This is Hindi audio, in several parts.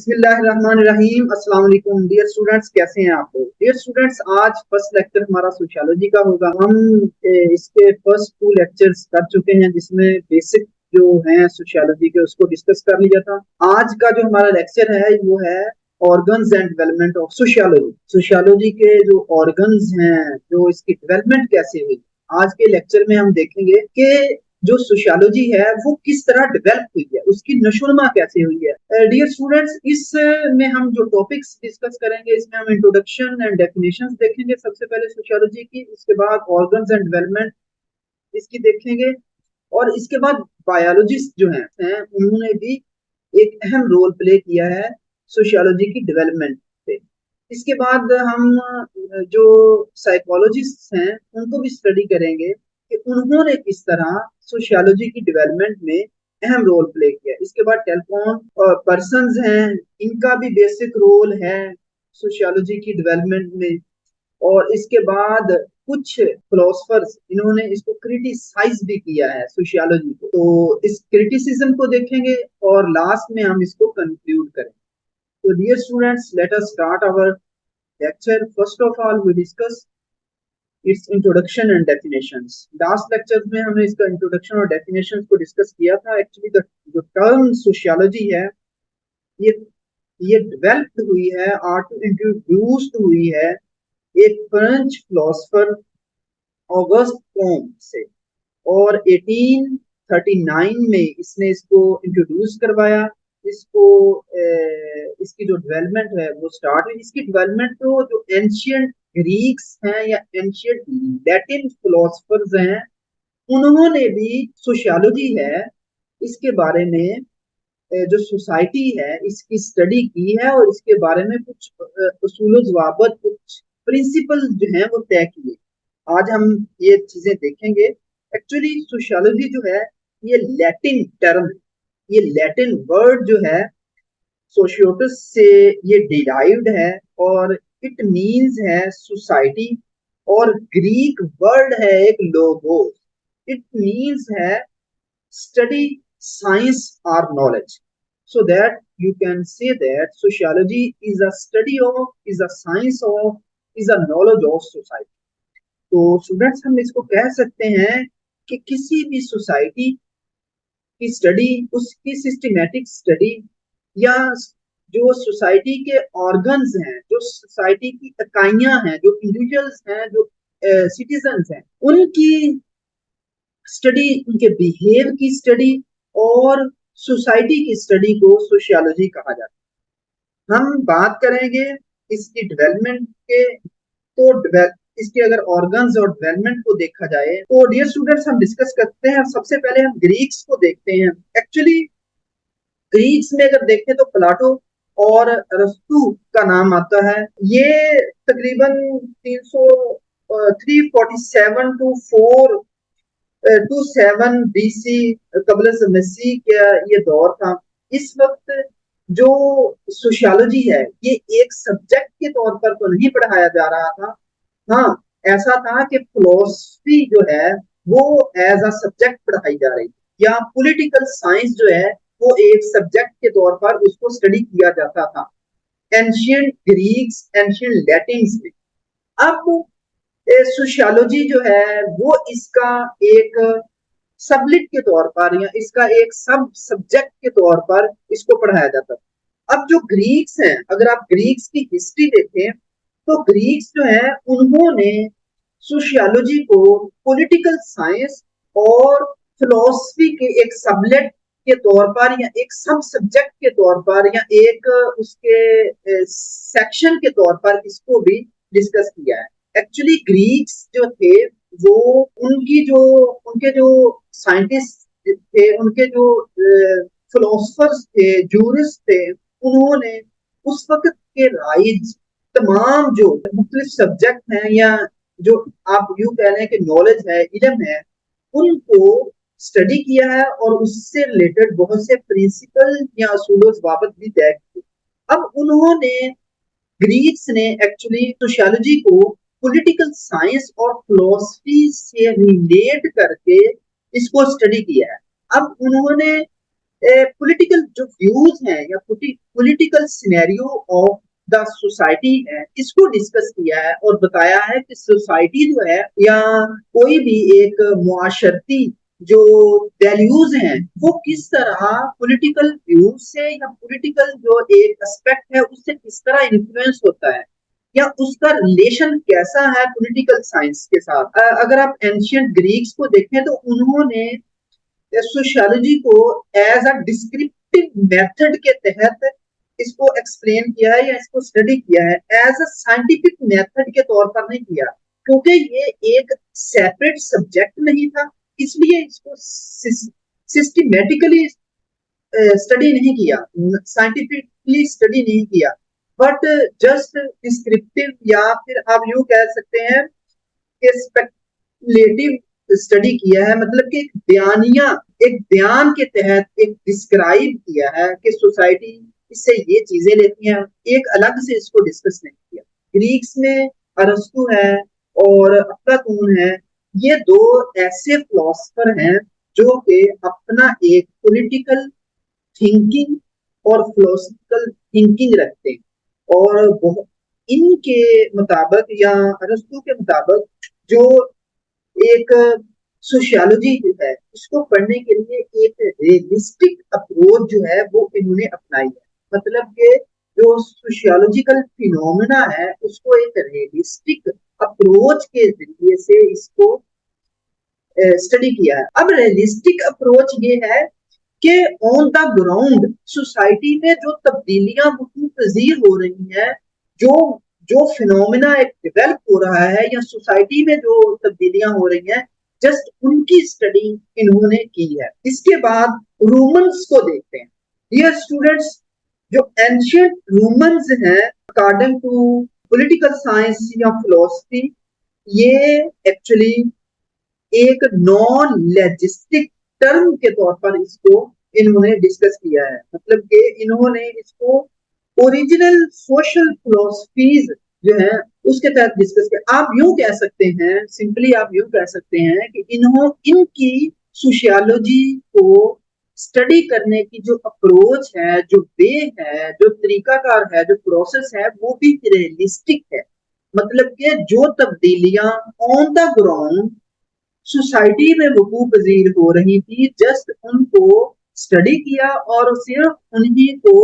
बिस्मिल्लाहिर्रहमानिर्रहीम। अस्सलाम वालेकुम डियर स्टूडेंट्स, कैसे हैं आप लोग? डियर स्टूडेंट्स, आज फर्स्ट लेक्चर हमारा सोशियोलॉजी का होगा। हम इसके फर्स्ट 2 लेक्चर्स कर चुके हैं, जिसमें बेसिक जो हैं सोशियोलॉजी के उसको डिस्कस कर लिया था। आज का जो हमारा लेक्चर है वो है organs and development of sociology. Sociology के जो ऑर्गन्स हैं, जो इसकी डेवलपमेंट कैसे हुई, आज के लेक्चर में हम देखेंगे कि जो सोशियोलॉजी है वो किस तरह डेवलप हुई है, उसकी नशोनुमा कैसे हुई है। डियर स्टूडेंट्स, इस में हम जो टॉपिक्स डिस्कस करेंगे, इसमें हम इंट्रोडक्शन एंड डेफिनेशंस देखेंगे सबसे पहले सोशियोलॉजी की, उसके बाद ऑर्गन्स एंड डेवलपमेंट इसकी देखेंगे, और इसके बाद बायोलॉजिस्ट जो हैं उन्होंने भी एक अहम रोल प्ले किया है सोशियोलॉजी की डेवलपमेंट पे। इसके बाद हम जो साइकोलॉजिस्ट हैं उनको भी स्टडी करेंगे कि उन्होंने किस तरह सोशियोलॉजी की डेवलपमेंट में अहम रोल प्ले किया। इसके बाद टेलीफोन और पर्संस हैं, इनका भी बेसिक रोल है सोशियोलॉजी की डेवलपमेंट में। और इसके बाद कुछ फिलोसफर्स, इन्होंने इसको क्रिटिसाइज भी किया है सोशियोलॉजी को, तो इस क्रिटिसिज्म को देखेंगे और लास्ट में हम इसको कंक्लूड करेंगे। तो dear students, let us start our lecture. First of all we discuss its introduction and definitions. Last lecture में हमने इसका इंट्रोडक्शन और डेफिनेशंस को डिस्कस किया था। एक्चुअली जो टर्म सोशियोलॉजी है ये ये डेवलप्ड हुई है, इंट्रोड्यूस्ड हुई है एक फ्रेंच फिलोसफर ऑगस्ट कॉम्ट से, और 1839 में इसने इसको इंट्रोड्यूस करवाया। इसको इसकी जो डेवलपमेंट है वो स्टार्ट हुई। इसकी डेवलपमेंट तो जो एंशियंट ग्रीक्स हैं या एंशियंट लैटिन फिलोसफर्स हैं, उन्होंने भी सोशियोलॉजी है इसके बारे में, जो सोसाइटी है इसकी स्टडी की है, और इसके बारे में कुछ उसूल ज़वाबित, कुछ प्रिंसिपल जो हैं वो तय किए। आज हम ये चीजें देखेंगे। एक्चुअली सोशियोलॉजी जो है ये लैटिन टर्म, ये लैटिन वर्ड जो है सोशियोटस से ये डिराइव्ड है, और इट मींस है सोसाइटी। और ग्रीक वर्ड है एक लोगोस, इट मींस है study, science or knowledge. So that you can say that sociology is a study of, is a science of, is a knowledge of society. तो स्टूडेंट्स, हम इसको कह सकते हैं कि किसी भी सोसाइटी की स्टडी, उसकी सिस्टमैटिक स्टडी, या जो सोसाइटी के ऑर्गन्स हैं, जो सोसाइटी की इकाइयां हैं, जो इंडिविजुअल्स हैं, जो सिटीजन्स हैं, उनकी स्टडी, उनके बिहेव की स्टडी और सोसाइटी की स्टडी को सोशियोलॉजी कहा जाता है। हम बात करेंगे इसकी डेवलपमेंट के, तो इसके अगर ऑर्गन्स और डेवलपमेंट को देखा जाए तो डियर स्टूडेंट्स हम डिस्कस करते हैं। सबसे पहले हम ग्रीक्स को देखते हैं। एक्चुअली ग्रीक्स में अगर देखें तो प्लाटो और अरस्तु का नाम आता है। ये तकरीबन 347 टू 427 BC कबल मसीह का ये दौर था। इस वक्त जो सोशियोलॉजी है ये एक सब्जेक्ट के तौर पर तो नहीं पढ़ाया जा रहा था। हाँ, ऐसा था कि फिलोसफी जो है वो एज अ सब्जेक्ट पढ़ाई जा रही थी, या पॉलिटिकल साइंस जो है वो एक सब्जेक्ट के तौर पर उसको स्टडी किया जाता था एंशियंट ग्रीक्स, एंशियंट लैटिन्स में। अब सोशियोलॉजी जो है वो इसका एक सबलिट के तौर पर, या इसका एक सब सब्जेक्ट के तौर पर इसको पढ़ाया जाता था। अब जो ग्रीक्स हैं, अगर आप ग्रीक्स की हिस्ट्री देखें तो ग्रीक्स जो है उन्होंने सोशियोलॉजी को पॉलिटिकल साइंस और फिलोसफी के एक सबलेट के तौर पर, या एक सब सब्जेक्ट के तौर पर, या एक उसके सेक्शन के तौर पर इसको भी डिस्कस किया है। एक्चुअली ग्रीक्स जो थे वो उनके जो साइंटिस्ट थे, उनके जो फिलोसफर्स थे, जूरिस्ट थे, उन्होंने उस वक्त के राइज तमाम जो मुख्तलिफ सब्जेक्ट हैं, या जो आप यूं कह रहे हैं कि नॉलेज है, इल्म है, उनको स्टडी किया है और उससे रिलेटेड बहुत से प्रिंसिपल या असूल ज़वाबित भी तय किए। अब उन्होंने, ग्रीक्स ने एक्चुअली सोशियोलॉजी को पॉलिटिकल साइंस और फिलोसफी से रिलेट करके इसको स्टडी किया है। अब उन्होंने पॉलिटिकल जो व्यूज हैं या political scenario of the society है, इसको डिस्कस किया है और बताया है कि सोसाइटी जो है या कोई भी एक मुआशरती जो वैल्यूज हैं वो किस तरह पॉलिटिकल व्यूज से या पॉलिटिकल जो एक एस्पेक्ट है उससे किस तरह इन्फ्लुएंस होता है या उसका रिलेशन कैसा है पॉलिटिकल साइंस के साथ। अगर आप एंशियंट ग्रीक्स को देखें तो उन्होंने सोशियोलॉजी को एज अ डिस्क्रिप्टिव मेथड के तहत इसको एक्सप्लेन किया है या इसको स्टडी किया है, एज अ साइंटिफिक मेथड के तौर पर नहीं किया, क्योंकि ये एक सेपरेट सब्जेक्ट नहीं था, इसलिए इसको सिस्टमेटिकली स्टडी नहीं किया, साइंटिफिकली स्टडी नहीं किया, बट जस्ट डिस्क्रिप्टिव या फिर आप यूं कह सकते हैं कि स्पेकुलेटिव स्टडी किया है, मतलब कि एक बयान के तहत एक डिस्क्राइब किया है कि सोसाइटी इससे ये चीजें लेती हैं, एक अलग से इसको डिस्कस नहीं किया। ग्रीक्स में अरस्तु है और अफलातून है, ये दो ऐसे फिलोसफर हैं जो कि अपना एक पॉलिटिकल थिंकिंग और फिलोसफिकल थिंकिंग रखते हैं और इनके मुताबिक या अरस्तु के मुताबिक जो एक सोशियोलॉजी जो है इसको पढ़ने के लिए एक रियलिस्टिक अप्रोच जो है वो इन्होंने अपनाई है, मतलब कि जो सोशियोलॉजिकल फिनोमेना है उसको एक रियलिस्टिक अप्रोच के जरिए से इसको स्टडी किया है। अब रियलिस्टिक अप्रोच ये है कि ऑन द ग्राउंड सोसाइटी में जो तब्दीलियां पजीर हो रही हैं, जो जो फिनोमिना एक डेवलप हो रहा है या सोसाइटी में जो तब्दीलियां हो रही हैं, जस्ट उनकी स्टडी इन्होंने की है। इसके बाद रोमन्स को देखते हैं। डियर स्टूडेंट्स, जो एंशियंट रोमन्स हैं अकॉर्डिंग टू पॉलिटिकल साइंस या फिलोसफी, ये एक्चुअली एक नॉन लेजिस्टिक टर्म के तौर पर इसको इन्होंने डिस्कस किया है, मतलब कि इन्होंने इसको ओरिजिनल सोशल फिलोसफीज जो है उसके तहत डिस्कस किया। आप यूं कह सकते हैं, सिंपली आप यूं कह सकते हैं कि इनकी सोशियोलॉजी को स्टडी करने की जो अप्रोच है, जो वे है, जो तरीकाकार है, जो प्रोसेस है, वो भी रियलिस्टिक है। मतलब कि जो तब्दीलियां ऑन द ग्राउंड सोसाइटी में वकूफ पजीर हो रही थी, जस्ट उनको स्टडी किया और सिर्फ उन्हीं को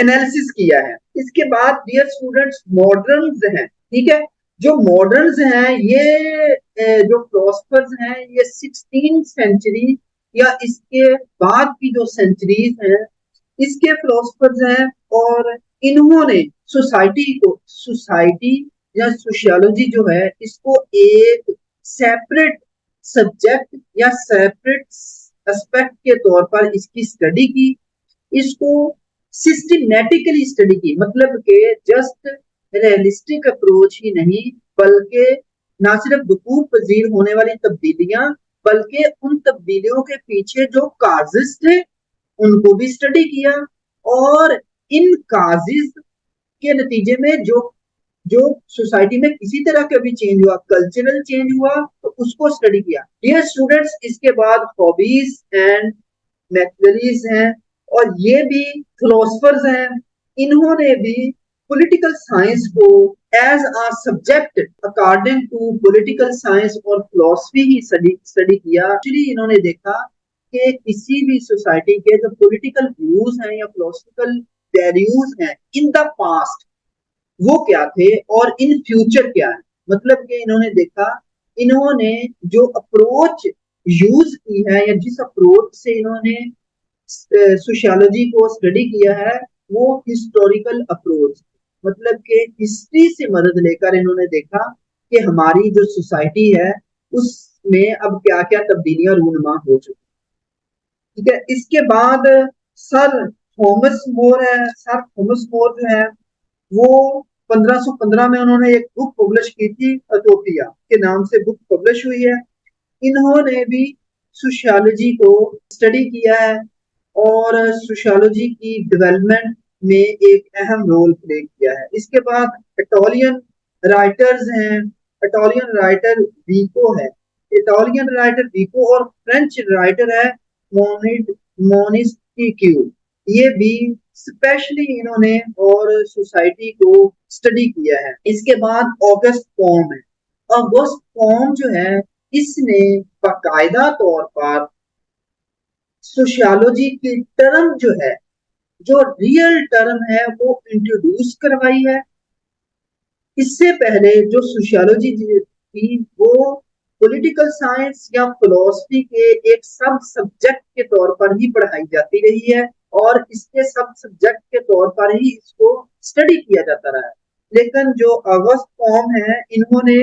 एनालिसिस किया है। इसके बाद डियर स्टूडेंट्स मॉडर्न्स हैं, ठीक है, जो मॉडर्न्स हैं ये जो फिलोसफर्स हैं ये 16 सेंचुरी या इसके बाद की जो सेंचुरीज हैं इसके फिलोसफर्स हैं और इन्होंने सोसाइटी या सोशियोलॉजी जो है इसको एक सेपरेट सब्जेक्ट या सेपरेट एस्पेक्ट के तौर पर इसकी स्टडी की, इसको सिस्टमेटिकली स्टडी की, मतलब कि जस्ट रियलिस्टिक अप्रोच ही नहीं बल्कि ना सिर्फ वकूफ पजीर होने वाली तब्दीलियां बल्कि उन तब्दीलियों के पीछे जो काजिज थे उनको भी स्टडी किया और इन काजिज के नतीजे में जो जो सोसाइटी में किसी तरह का भी चेंज हुआ, कल्चरल चेंज हुआ, तो उसको स्टडी किया। डियर स्टूडेंट्स, इसके बाद हॉबीज एंड मैकवेलीज हैं और ये भी फिलोसफर्स हैं, इन्होंने भी पॉलिटिकल साइंस को as a subject according to political science और फिलोसफी ही स्टडी किया। एक्चुअली इन्होंने देखा कि किसी भी सोसाइटी के जो पॉलिटिकल व्यूज हैं या फिलोसफिकल वैल्यूज हैं इन द पास्ट वो क्या थे और इन फ्यूचर क्या है, मतलब कि इन्होंने देखा, इन्होंने जो अप्रोच यूज की है या जिस अप्रोच से इन्होंने सोशियोलॉजी को स्टडी किया है वो हिस्टोरिकल अप्रोच, मतलब कि हिस्ट्री से मदद लेकर इन्होंने देखा कि हमारी जो सोसाइटी है उसमें अब क्या क्या तब्दीलियां रूनुमा हो चुकी। ठीक है, इसके बाद सर थॉमस मोर है। सर थॉमस मोर जो है वो 1515 में उन्होंने एक बुक पब्लिश की थी, अटोपिया के नाम से बुक पब्लिश हुई है। इन्होंने भी सोशियोलॉजी को स्टडी किया है और सोशियोलॉजी की डेवलपमेंट में एक अहम रोल प्ले किया है। इसके बाद इटालियन राइटर्स हैं, इटालियन राइटर विको है, इटालियन राइटर विको और फ्रेंच राइटर है मोनिस्ट LGBTQ, ये भी स्पेशली इन्होंने और सोसाइटी को स्टडी किया है। इसके बाद ऑगस्ट कॉम है। ऑगस्ट कॉम जो है, इसने बाकायदा तौर पर सोशियोलॉजी की टर्म जो है, जो रियल टर्म है, वो इंट्रोड्यूस करवाई है। इससे पहले जो सोशियोलॉजी थी वो पॉलिटिकल साइंस या फिलोसफी के एक सब सब्जेक्ट के तौर पर ही पढ़ाई जाती रही है और इसके सब सब्जेक्ट के तौर पर ही इसको स्टडी किया जाता रहा है। लेकिन जो अगस्त कॉम है, इन्होंने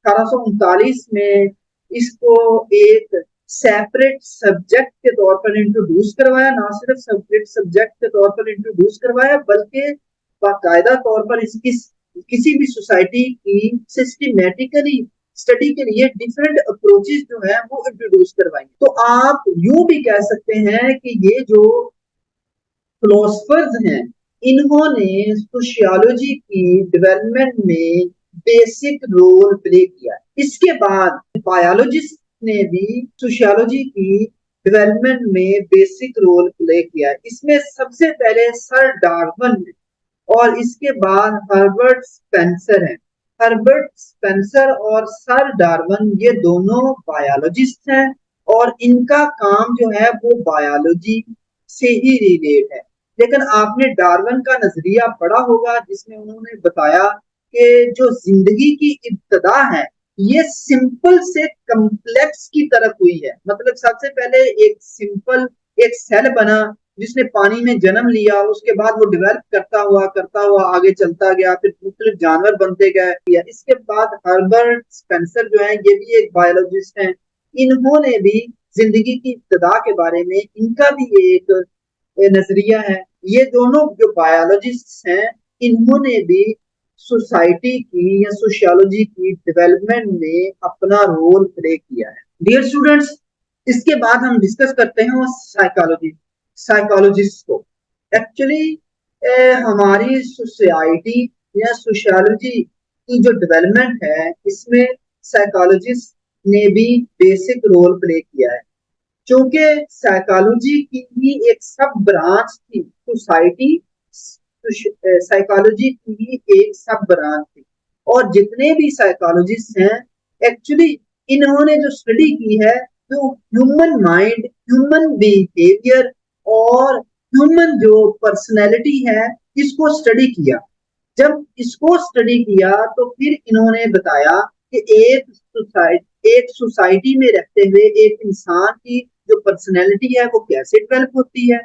1839 में इसको एक सेपरेट सब्जेक्ट के तौर पर इंट्रोड्यूस करवाया। ना सिर्फ सेपरेट सब्जेक्ट के तौर पर इंट्रोड्यूस करवाया, बल्कि बाकायदा तौर पर इसकी किसी भी सोसाइटी की सिस्टमेटिकली स्टडी के लिए डिफरेंट अप्रोचेस जो है वो इंट्रोड्यूस करवाएंगे। तो आप यूं भी कह सकते हैं कि ये जो फिलोसफर्स हैं, इन्होंने सोशियोलॉजी की डेवलपमेंट में बेसिक रोल प्ले किया। इसके बाद बायोलॉजिस्ट ने भी सोशियोलॉजी की डेवलपमेंट में बेसिक रोल प्ले किया। इसमें सबसे पहले सर डार्विन ने, और इसके बाद हर्बर्ट स्पेंसर है। हर्बर्ट स्पेंसर और सर डार्विन ये दोनों बायोलॉजिस्ट हैं और इनका काम जो है वो बायोलॉजी से ही रिलेट है। लेकिन आपने डार्विन का नजरिया पढ़ा होगा, जिसमें उन्होंने बताया कि जो जिंदगी की इब्तदा है ये सिंपल से कम्प्लेक्स की तरफ हुई है। मतलब सबसे पहले एक सिंपल एक सेल बना जिसने पानी में जन्म लिया, उसके बाद वो डेवलप करता हुआ आगे चलता गया, फिर मुख्तलिफ जानवर बनते गए। इसके बाद हर्बर्ट स्पेंसर जो है, ये भी एक बायोलॉजिस्ट हैं। इन्होंने भी जिंदगी की इब्तदा के बारे में इनका भी एक नजरिया है। ये दोनों जो बायोलॉजिस्ट हैं, इन्होंने भी सोसाइटी की या सोशियोलॉजी की डेवलपमेंट में अपना रोल प्ले किया है। डियर स्टूडेंट्स, इसके बाद हम डिस्कस करते हैं साइकोलॉजिस्ट को। एक्चुअली हमारी सोसाइटी या सोशियोलॉजी की जो डेवलपमेंट है, इसमें साइकोलॉजिस्ट ने भी बेसिक रोल प्ले किया है। क्योंकि साइकोलॉजी की ही एक सब ब्रांच थी, सोसाइटी साइकोलॉजी की ही एक सब ब्रांच थी। और जितने भी साइकोलॉजिस्ट हैं, एक्चुअली इन्होंने जो स्टडी की है, जो ह्यूमन माइंड, ह्यूमन बिहेवियर और ह्यूमन जो पर्सनैलिटी है, इसको स्टडी किया। जब इसको स्टडी किया तो फिर इन्होंने बताया कि एक सोसाइटी में रहते हुए एक इंसान की जो पर्सनैलिटी है वो कैसे डेवलप होती है,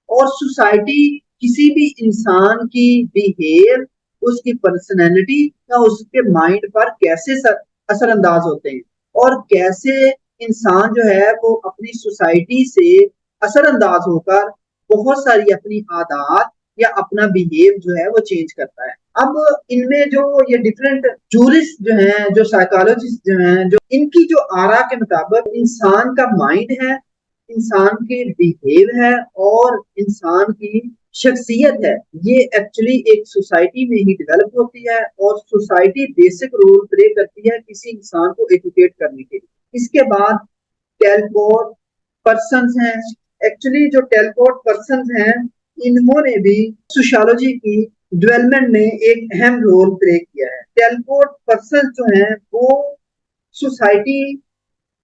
और सोसाइटी किसी भी इंसान की बिहेव, उसकी पर्सनैलिटी या उसके माइंड पर कैसे असरअंदाज होते हैं, और कैसे इंसान जो है वो अपनी सोसाइटी से असरअंदाज होकर बहुत सारी अपनी आदत या अपना बिहेव जो है वो चेंज करता है। अब इनमें जो ये डिफरेंट जूरिस्ट जो हैं, जो साइकोलॉजिस्ट जो हैं, जो इनकी जो आरा के मुताबिक इंसान का माइंड है, इंसान की बिहेव है और इंसान की शख्सियत है, ये एक्चुअली एक सोसाइटी में ही डेवलप होती है। और सोसाइटी बेसिक रोल प्ले करती है किसी इंसान को एजुकेट करने के लिए। इसके बाद टेलकोट पर्सन्स हैं। एक्चुअली जो टेलकोट पर्सन्स हैं, इन्होंने भी सोशियोलॉजी की डेवलपमेंट में एक अहम रोल प्ले किया है। टेलकोट पर्सन जो हैं वो सोसाइटी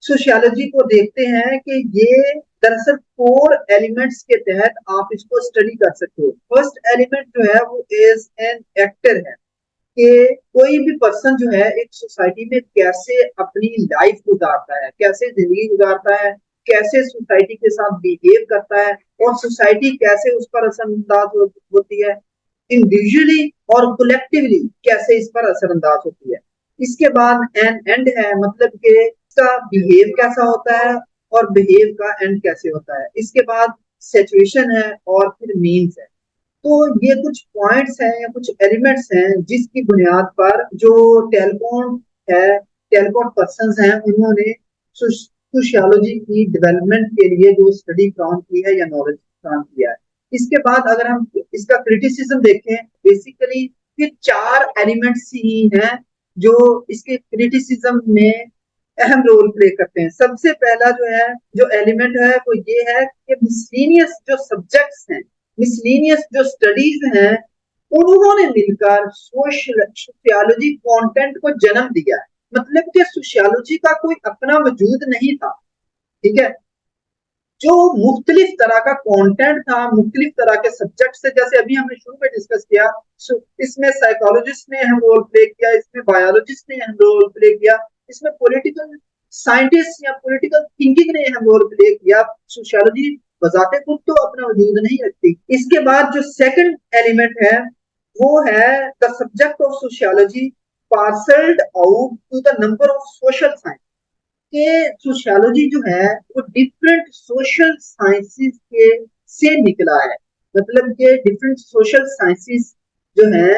सोशियोलॉजी को देखते हैं कि ये दरअसल 4 एलिमेंट्स के तहत आप इसको स्टडी कर सकते हो। फर्स्ट एलिमेंट जो है वो इज एन एक्टर है, कि कोई भी पर्सन जो है एक सोसाइटी में कैसे अपनी लाइफ गुजारता है, कैसे जिंदगी गुजारता है, कैसे सोसाइटी के साथ बिहेव करता है, और सोसाइटी कैसे उस पर असरअंदाज होती है, इंडिविजुअली और कलेक्टिवली कैसे इस पर असरअंदाज होती है। इसके बाद एन एंड है, मतलब कि इसका बिहेव कैसा होता है और बिहेव का एंड कैसे होता है। इसके बाद सिचुएशन है और फिर मीन्स है। तो ये कुछ पॉइंट्स हैं या कुछ एलिमेंट्स हैं जिसकी बुनियाद पर जो टेलकोट है, टेलकोट पर्सन्स हैं, उन्होंने सोशियोलॉजी की डेवलपमेंट के लिए जो स्टडी काम की है या नॉलेज काम किया है। इसके बाद अगर हम इसका क्रिटिसिज्म देखें, बेसिकली ये 4 एलिमेंट्स ही हैं जो इसके क्रिटिसिज्म में अहम रोल प्ले करते हैं। सबसे पहला जो एलिमेंट है वो ये है कि मिसलीनियस जो सब्जेक्ट्स हैं, मिसलीनियस जो स्टडीज हैं, उन्होंने मिलकर सोशियोलॉजी कंटेंट को जन्म दिया है। मतलब कि सोशियोलॉजी का कोई अपना वजूद नहीं था, ठीक है। जो मुख्तलिफ तरह का कंटेंट था, मुख्तलिफ तरह के सब्जेक्ट से, जैसे अभी हमने शुरू में डिस्कस किया, इसमें साइकोलॉजिस्ट ने अहम रोल प्ले किया, इसमें बायोलॉजिस्ट ने अहम रोल प्ले किया, इसमें पॉलिटिकल साइंटिस्ट या पॉलिटिकल थिंकिंग ने अहम रोल प्ले किया। सोशियोलॉजी बजाते खुद तो अपना वजूद नहीं रखती। इसके बाद जो सेकंड एलिमेंट है वो है the subject of sociology parcelled out to the number of social science, के सोशियोलॉजी जो है वो डिफरेंट सोशल साइंसेस के से निकला है। मतलब के डिफरेंट सोशल साइंसेस जो है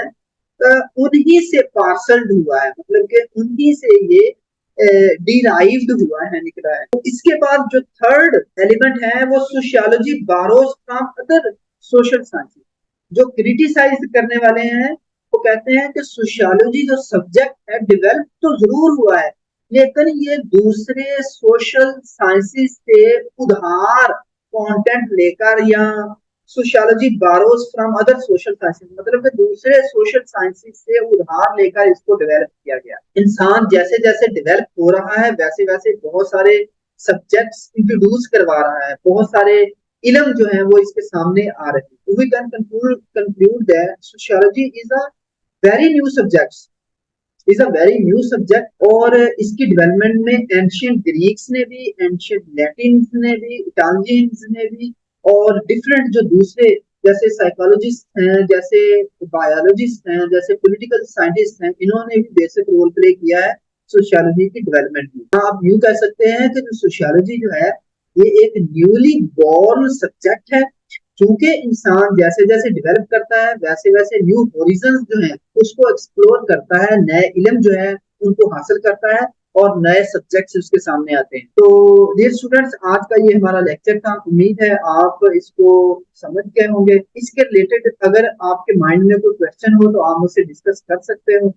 उन्हीं से पार्सल्ड हुआ है, मतलब के उन्हीं से ये डिराइव्ड हुआ है, निकला है। तो इसके बाद जो थर्ड एलिमेंट है वो sociology borrows from other social sciences. जो क्रिटिसाइज करने वाले हैं वो कहते हैं कि सोशियोलॉजी जो सब्जेक्ट है डेवलप तो जरूर हुआ है, लेकिन ये दूसरे सोशल साइंसेस से उधार कंटेंट लेकर, या sociology borrows from other social sciences, मतलब कि दूसरे सोशल साइंसेस से उधार लेकर इसको डेवलप किया गया। इंसान जैसे जैसे डेवलप हो रहा है वैसे वैसे बहुत सारे सब्जेक्ट्स इंट्रोड्यूस करवा रहा है, बहुत सारे इल्म जो है वो इसके सामने आ रहे हैं। We can conclude that sociology is a very new subject, is a very new subject. और इसकी डेवलपमेंट में एंशियंट ग्रीक्स ने भी, एंशियंट लैटिन्स ने भी, इटालियंस ने भी, और डिफरेंट जो दूसरे जैसे साइकोलॉजिस्ट हैं, जैसे बायोलॉजिस्ट हैं, जैसे पॉलिटिकल साइंटिस्ट हैं, इन्होंने भी बेसिक रोल प्ले किया है सोशियोलॉजी की डेवलपमेंट में। आप यूं कह सकते हैं कि जो सोशियोलॉजी जो है ये एक न्यूली बॉर्न सब्जेक्ट है, क्योंकि इंसान जैसे जैसे डेवलप करता है वैसे वैसे न्यू हॉरिजन जो है उसको एक्सप्लोर करता है, नए इल्म जो है उनको हासिल करता है, और नए सब्जेक्ट्स उसके सामने आते हैं। तो डियर स्टूडेंट्स, आज का ये हमारा लेक्चर था। उम्मीद है आप इसको समझ गए होंगे। इसके रिलेटेड अगर आपके माइंड में कोई क्वेश्चन हो तो आप मुझसे डिस्कस कर सकते हो।